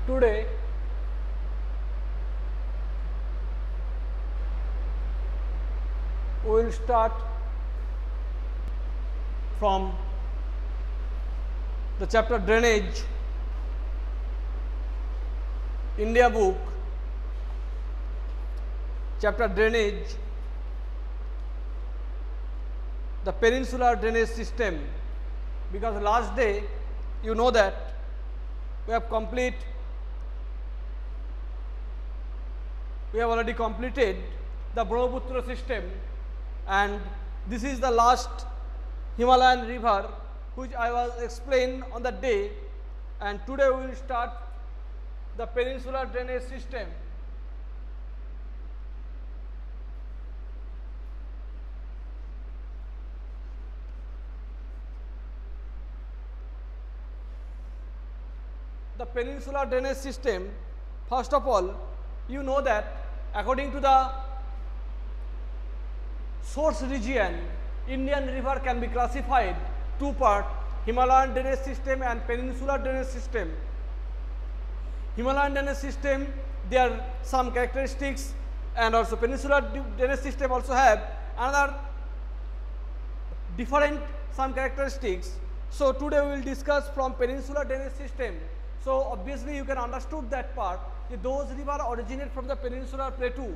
Today we will start from the chapter Drainage, India book, chapter Drainage, the peninsular drainage system, because last day you know that we have already completed the Brahmaputra system, and this is the last Himalayan river which I was explained on that day, and today we will start the peninsular drainage system. The peninsular drainage system, first of all, you know that according to the source region, Indian river can be classified two parts, Himalayan drainage system and peninsular drainage system. Himalayan drainage system, there are some characteristics, and also peninsular drainage system also have another different some characteristics. So today we will discuss from peninsular drainage system. So obviously you can understood that part, that those rivers originate from the peninsular plateau.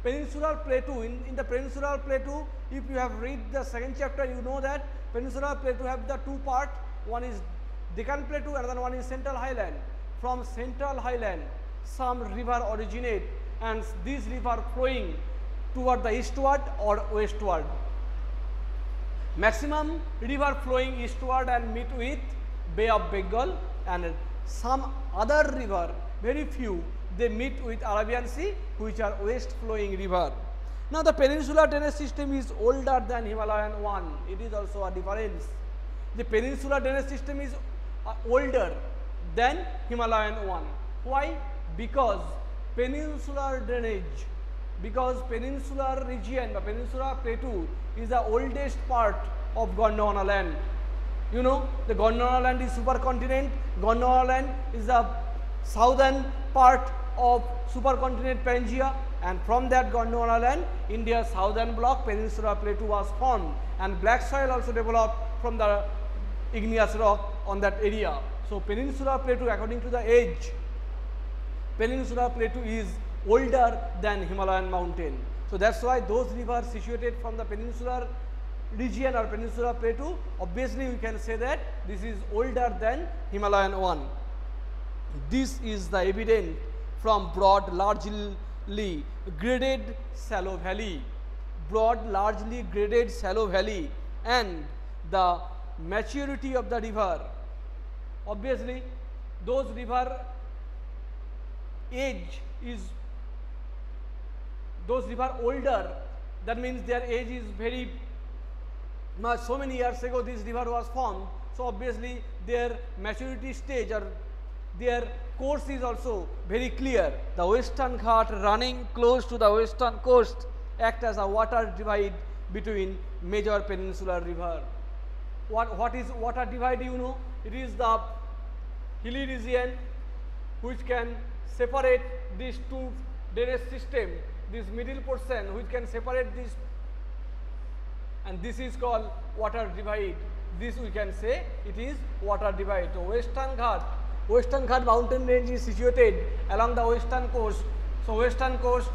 Peninsular plateau, in the peninsular plateau, if you have read the second chapter, you know that peninsular plateau have the two parts, one is Deccan plateau, another one is Central Highland. From Central Highland, some river originate, and these river flowing toward the eastward or westward. Maximum river flowing eastward and meet with Bay of Bengal, and some other river, very few, they meet with Arabian Sea, which are west flowing river. Now the peninsular drainage system is older than Himalayan one. It is also a difference. The peninsular drainage system is older than Himalayan one. Why? Because peninsular drainage, because peninsular region, the peninsular plateau is the oldest part of Gondwana land. You know, the Gondwana land is supercontinent. Gondwana land is the southern part of supercontinent Pangaea, and from that Gondwana land, India's southern block peninsular plateau was formed, and black soil also developed from the igneous rock on that area. So peninsular plateau, according to the age, peninsular plateau is older than Himalayan mountain. So that's why those rivers situated from the peninsular region or peninsular plateau, obviously we can say that this is older than Himalayan one. This is the evidence from broad, largely graded shallow valley, broad, largely graded shallow valley, and the maturity of the river. Obviously, those river age is, those river older, that means their age is very much, so many years ago this river was formed. So obviously their maturity stage or their course is also very clear. The Western Ghat running close to the western coast act as a water divide between major peninsular river. What is water divide, you know? It is the hilly region which can separate these two drainage system, this middle portion which can separate this, and this is called water divide. This we can say it is water divide. So Western Ghat mountain range is situated along the western coast. So western coast,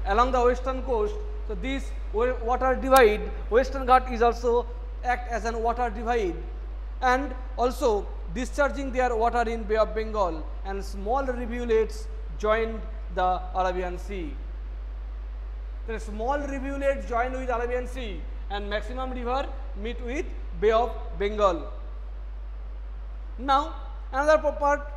along the western coast, so this water divide, Western Ghat is also act as an water divide, and also discharging their water in Bay of Bengal, and small rivulets joined the Arabian Sea. The small rivulets join with Arabian Sea, and maximum river meet with Bay of Bengal. Now another part,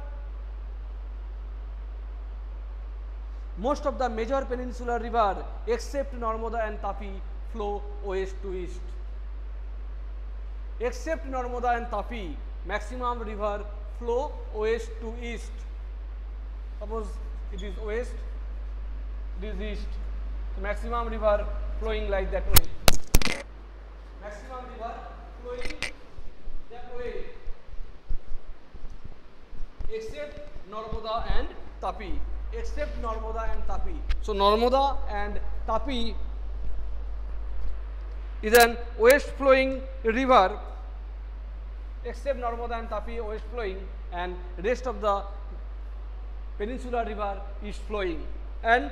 most of the major peninsular river except Narmada and Tapi flow west to east. Except Narmada and Tapi, maximum river flow west to east. Suppose it is west, it is east. So maximum river flowing like that way. Maximum river flowing that way. except Narmada and Tapi. Except Narmada and Tapi. So Narmada and Tapi is an west flowing river, except Narmada and Tapi west flowing, and rest of the peninsular river is flowing. And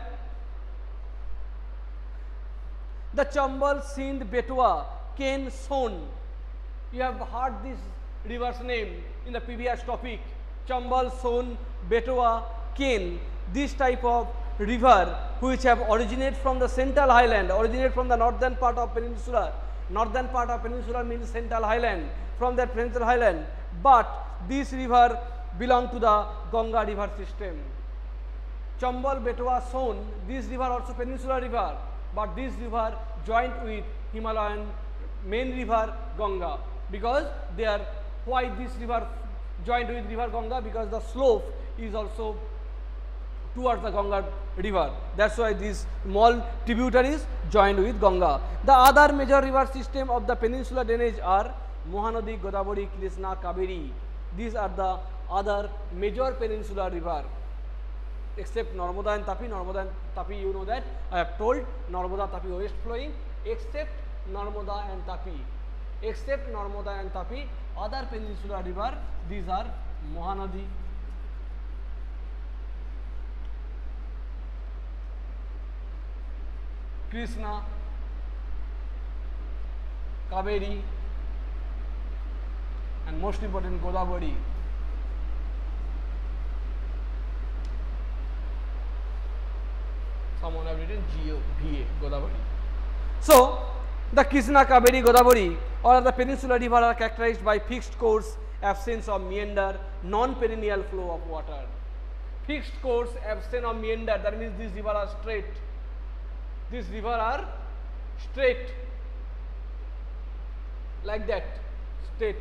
the Chambal, Sindh, Betwa, Ken, Son. You have heard this river's name in the previous topic. Chambal, Son, Betwa, Ken. This type of river which have originated from the central highland, originate from the northern part of peninsula. Northern part of peninsula means central highland, from that central highland. But this river belong to the Ganga river system. Chambal, Betwa, Son, this river also peninsular river, but this river joined with Himalayan main river Ganga, because they are, why this river joined with river Ganga, because the slope is also towards the Ganga river. That's why these small tributaries joined with Ganga. The other major river system of the peninsular drainage are Mahanadi, Godavari, Krishna, Kaveri. These are the other major peninsular river, except Narmada and Tapi. Narmada and Tapi, you know that I have told, Narmada, Tapi west flowing, except Narmada and Tapi. Except Narmada and Tapi, other peninsular river, these are Mahanadi, Krishna, Kaveri, and most important Godavari. Someone have written GOVA, Godavari. So, the Krishna, Kaveri, Godavari, or the peninsular river are characterized by fixed course, absence of meander, non-perennial flow of water. Fixed course, absence of meander, that means these rivers are straight. These rivers are straight, like that, straight.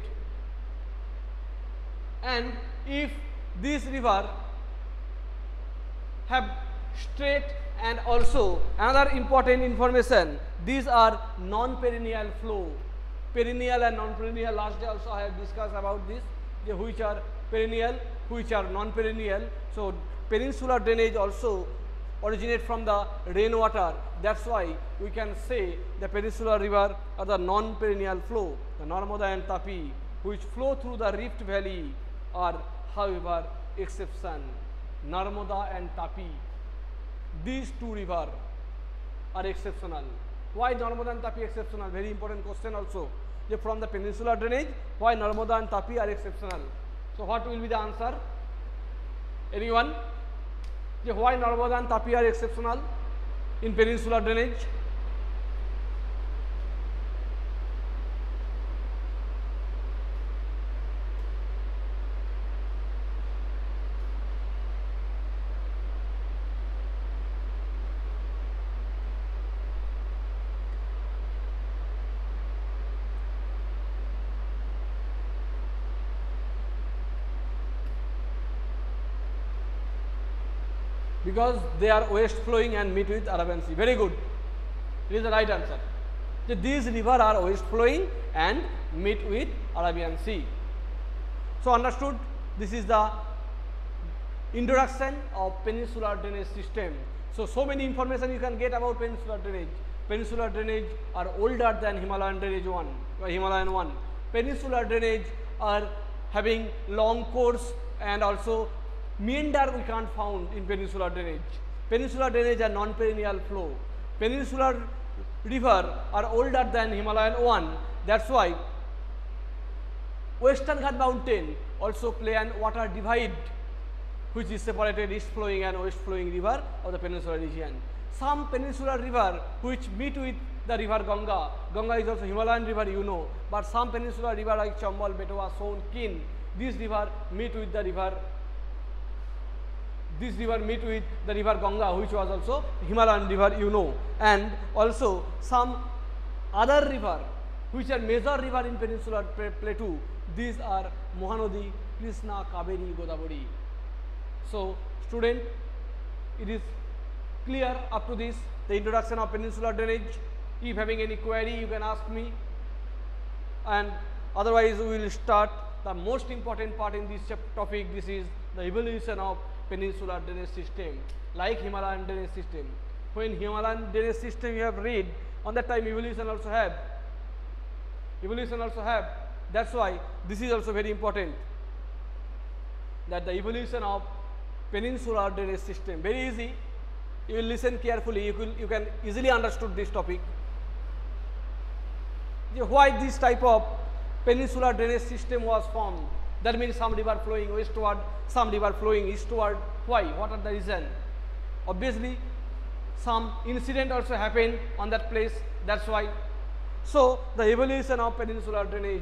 And if this river have straight, and also another important information, these are non-perennial flow. Perennial and non-perennial, last day also I have discussed about this, which are perennial, which are non-perennial. So peninsular drainage also originate from the rainwater. That's why we can say the peninsular river are the non-perennial flow. The Narmada and Tapi, which flow through the Rift Valley, are however exception. Narmada and Tapi, these two rivers are exceptional. Why Narmada and Tapi exceptional? Very important question also. From the peninsular drainage, why Narmada and Tapi are exceptional? So what will be the answer? Anyone? Why Narmada and Tapi are exceptional in peninsular drainage? Because they are west flowing and meet with Arabian Sea. Very good. It is the right answer. These rivers are west flowing and meet with Arabian Sea. So understood, this is the introduction of peninsular drainage system. So many information you can get about peninsular drainage. Peninsular drainage are older than Himalayan drainage one, Himalayan one. Peninsular drainage are having long course, and also meander we can't found in peninsular drainage. Peninsular drainage are non-perennial flow. Peninsular river are older than Himalayan one. That's why Western Ghat mountain also play an water divide, which is separated east flowing and west flowing river of the peninsular region. Some peninsular river which meet with the river Ganga. Ganga is also Himalayan river, you know, but some peninsular river like Chambal, Betwa, Son, Kin, these river meet with the river. This river meet with the river Ganga, which was also Himalayan river, you know, and also some other river which are major river in peninsular plateau. These are Mahanadi, Krishna, Kaveri, Godavari. So student, it is clear up to this, the introduction of peninsular drainage. If having any query, you can ask me, and otherwise we will start the most important part in this topic. This is the evolution of peninsular drainage system, like Himalayan drainage system. When Himalayan drainage system you have read, on that time evolution also have. That's why this is also very important, that the evolution of peninsular drainage system. Very easy. You will listen carefully. You can easily understood this topic. Why this type of peninsular drainage system was formed? That means some river flowing westward, some river flowing eastward. Why? What are the reason? Obviously, some incident also happened on that place. That's why. So the evolution of peninsular drainage.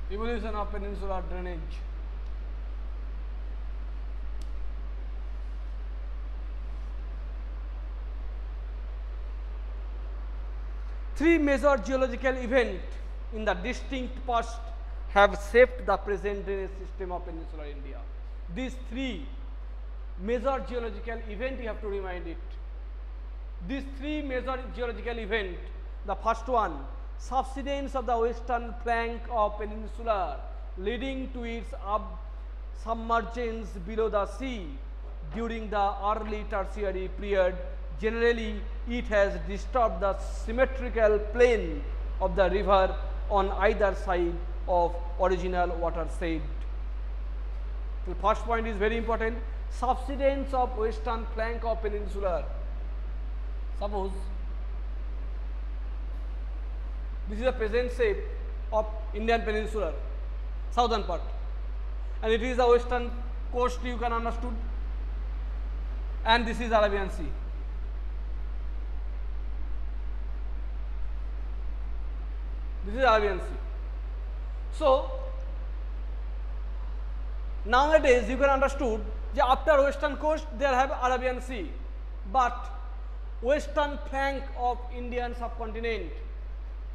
Evolution of peninsular drainage. Three major geological events in the distinct past have shaped the present drainage system of peninsular India. These three major geological events, you have to remind it. These three major geological events, the first one, subsidence of the western flank of peninsula leading to its submergence below the sea during the early tertiary period. Generally, it has disturbed the symmetrical plane of the river on either side of original watershed. The first point is very important. Subsidence of western flank of peninsula. Suppose this is the present shape of Indian peninsula, southern part, and it is the western coast, you can understood, and this is Arabian Sea. This is Arabian Sea. So nowadays you can understood that after western coast there have Arabian Sea, but western flank of Indian subcontinent,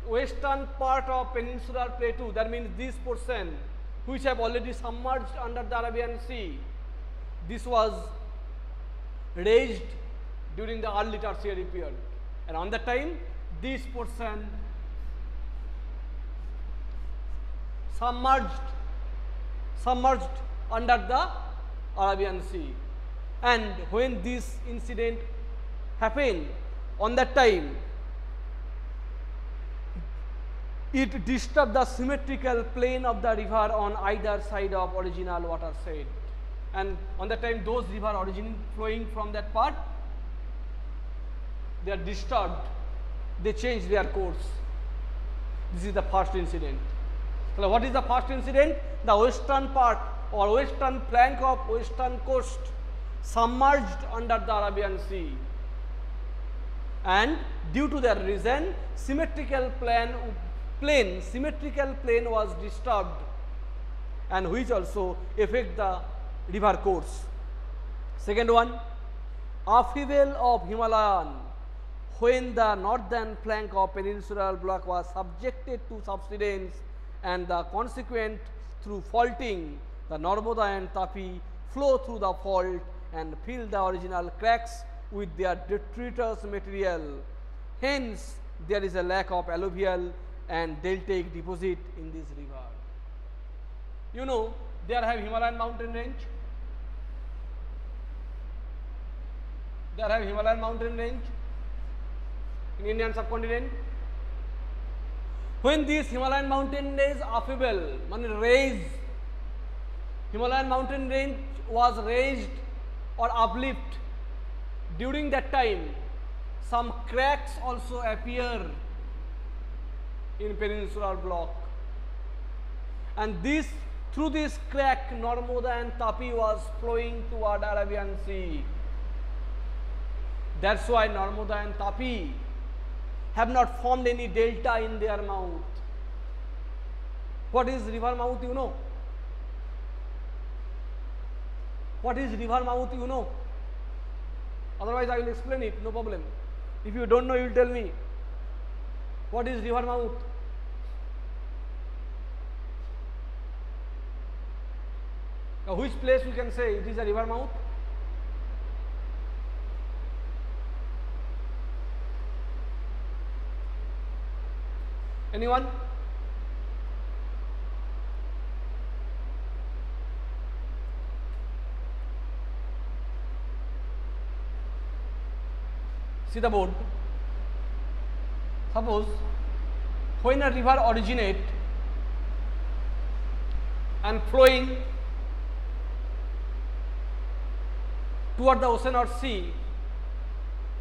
western part of peninsular plateau, that means this portion which have already submerged under the Arabian Sea, this was raised during the early tertiary period, and on that time this portion submerged under the Arabian Sea. And when this incident happened, on that time it disturbed the symmetrical plane of the river on either side of original watershed, and on that time those river originating flowing from that part, they are disturbed, they change their course. This is the first incident. So what is the first incident? The western part or western flank of western coast submerged under the Arabian Sea, and due to that reason symmetrical plane was disturbed, and which also affect the river course. Second one, upheaval of Himalayan, when the northern flank of peninsular block was subjected to subsidence and the consequent through faulting, the Narmada and Tapi flow through the fault and fill the original cracks with their detritus material. Hence, there is a lack of alluvial and deltaic deposit in this river. You know, there have Himalayan mountain range. There have Himalayan mountain range in Indian subcontinent. When this Himalayan mountain range upheaval, raised, Himalayan mountain range was raised or uplift, during that time some cracks also appear in peninsular block, and this through this crack Narmada and Tapi was flowing toward Arabian Sea. That's why Narmada and Tapi have not formed any delta in their mouth. What is river mouth, you know? What is river mouth, you know? Otherwise I will explain it, no problem. If you don't know, you will tell me. What is river mouth? Which place we can say it is a river mouth? Anyone? See the board. Suppose when a river originate and flowing toward the ocean or sea,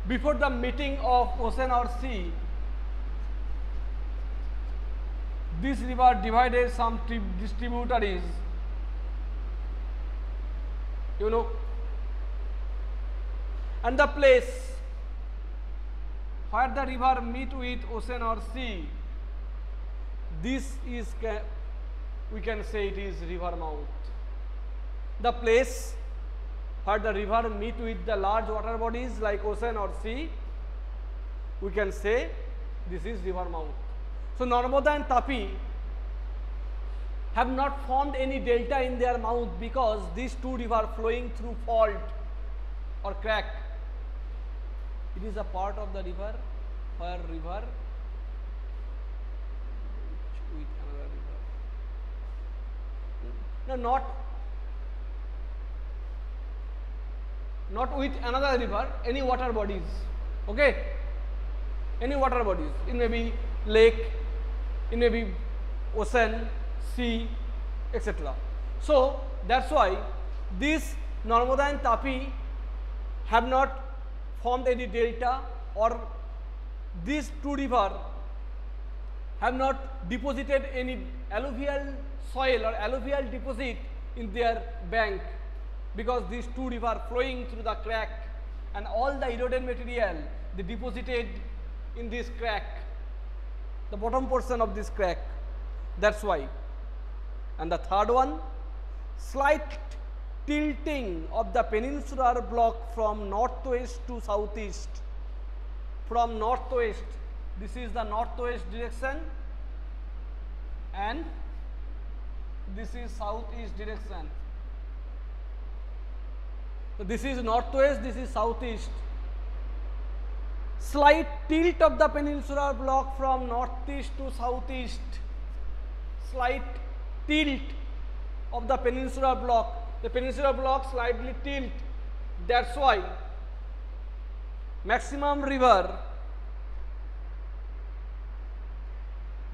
before the meeting of ocean or sea, this river divided some distributaries, you know, and the place where the river meet with ocean or sea, this is, we can say it is river mouth. The place where the river meet with the large water bodies like ocean or sea, we can say this is river mouth. So Narmada and Tapi have not formed any delta in their mouth because these two rivers flowing through fault or crack. It is a part of the river where river with another river. No, not with another river, any water bodies. Okay, any water bodies. It may be lake, it may be ocean, sea, etc. So that's why these Narmada and Tapi have not formed any delta, or these two rivers have not deposited any alluvial soil or alluvial deposit in their bank, because these two rivers flowing through the crack and all the eroded material they deposited in this crack, the bottom portion of this crack. That's why. And the third one, slight tilting of the peninsular block from northwest to southeast. From northwest, this is the northwest direction, and this is southeast direction. So this is northwest, this is southeast. Slight tilt of the peninsular block from northeast to southeast. Slight tilt of the peninsular block. The peninsular block slightly tilt. That's why maximum river,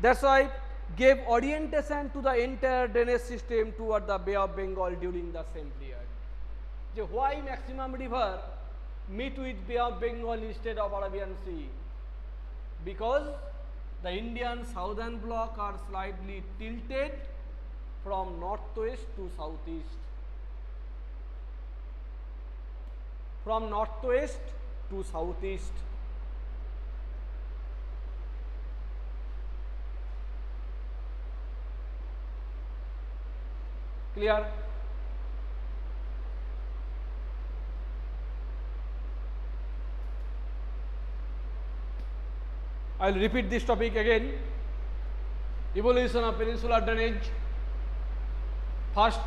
that's why gave orientation to the entire drainage system toward the Bay of Bengal during the same period. So why maximum river meet with Bay of Bengal instead of Arabian Sea? Because the Indian southern block are slightly tilted from northwest to southeast. From northwest to southeast. Clear? I will repeat this topic again. Evolution of peninsular drainage. First,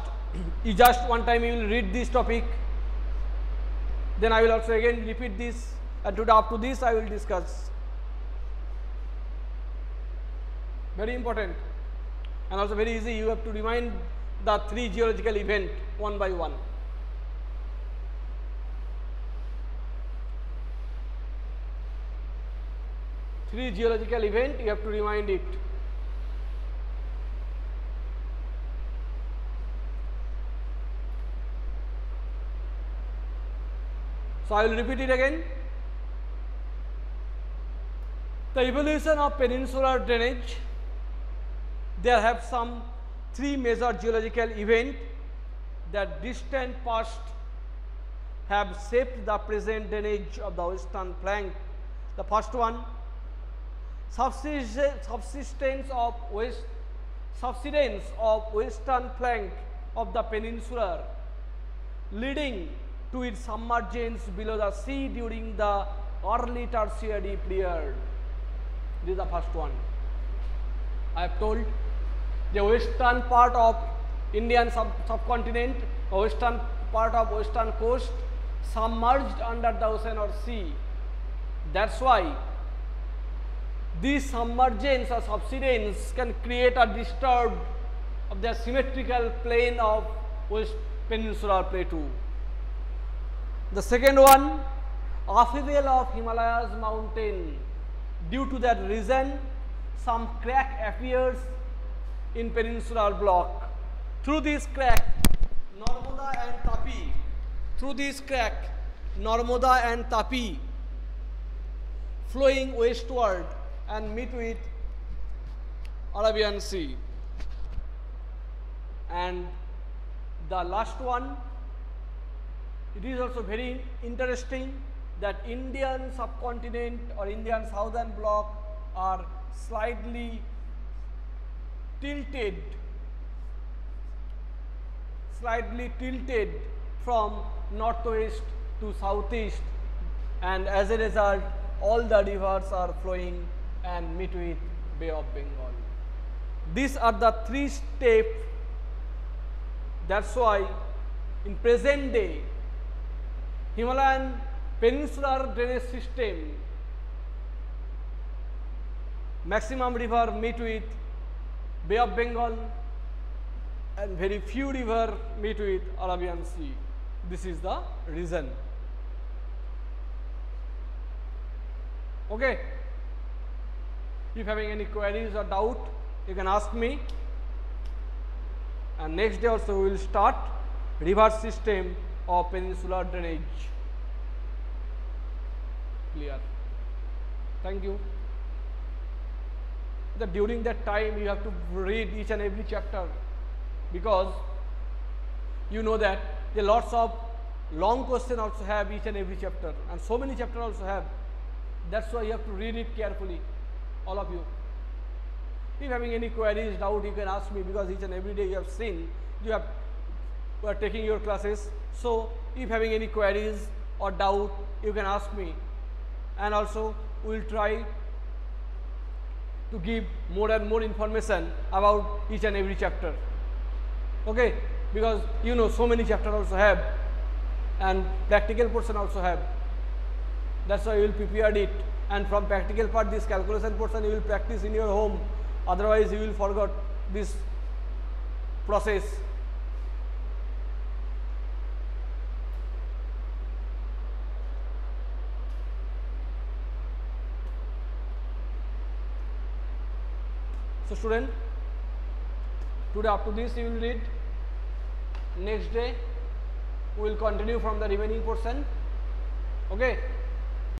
you just one time you will read this topic. Then I will also again repeat this, and today up to this I will discuss. Very important and also very easy. You have to remind the three geological events one by one. Three geological events, you have to remind it. So I will repeat it again. The evolution of peninsular drainage, there have some three major geological events that distant past have shaped the present drainage of the western flank. The first one, subsidence of western flank of the peninsula, leading to its submergence below the sea during the early tertiary period. This is the first one. I have told the western part of Indian subcontinent western part of western coast submerged under the ocean or sea. That's why these submergence or subsidence can create a disturb of the symmetrical plane of West Peninsular Plateau. The second one, upheaval of Himalayas mountain. Due to that reason, some crack appears in peninsular block. Through this crack, Narmada and Tapi, through this crack, Narmada and Tapi flowing westward and meet with Arabian Sea. And the last one, it is also very interesting that Indian subcontinent or Indian southern block are slightly tilted from northwest to southeast, and as a result all the rivers are flowing and meet with Bay of Bengal. These are the three steps. That's why in present day Himalayan peninsular drainage system, maximum river meet with Bay of Bengal and very few river meet with Arabian Sea. This is the reason. Okay. If having any queries or doubt, you can ask me. And next day also we will start river system of peninsular drainage. Clear? Thank you. During that time you have to read each and every chapter, because you know that there are lots of long questions also have each and every chapter, and so many chapters also have. That's why you have to read it carefully, all of you. If having any queries, doubt, you can ask me, because each and every day you have seen, you are taking your classes. So if having any queries or doubt, you can ask me, and also we will try to give more and more information about each and every chapter. Okay, because you know so many chapters also have, and practical portion also have. That's why you will prepare it, and from practical part, this calculation portion you will practice in your home. Otherwise you will forget this process. So student, today up to this you will read. Next day we will continue from the remaining portion. Okay.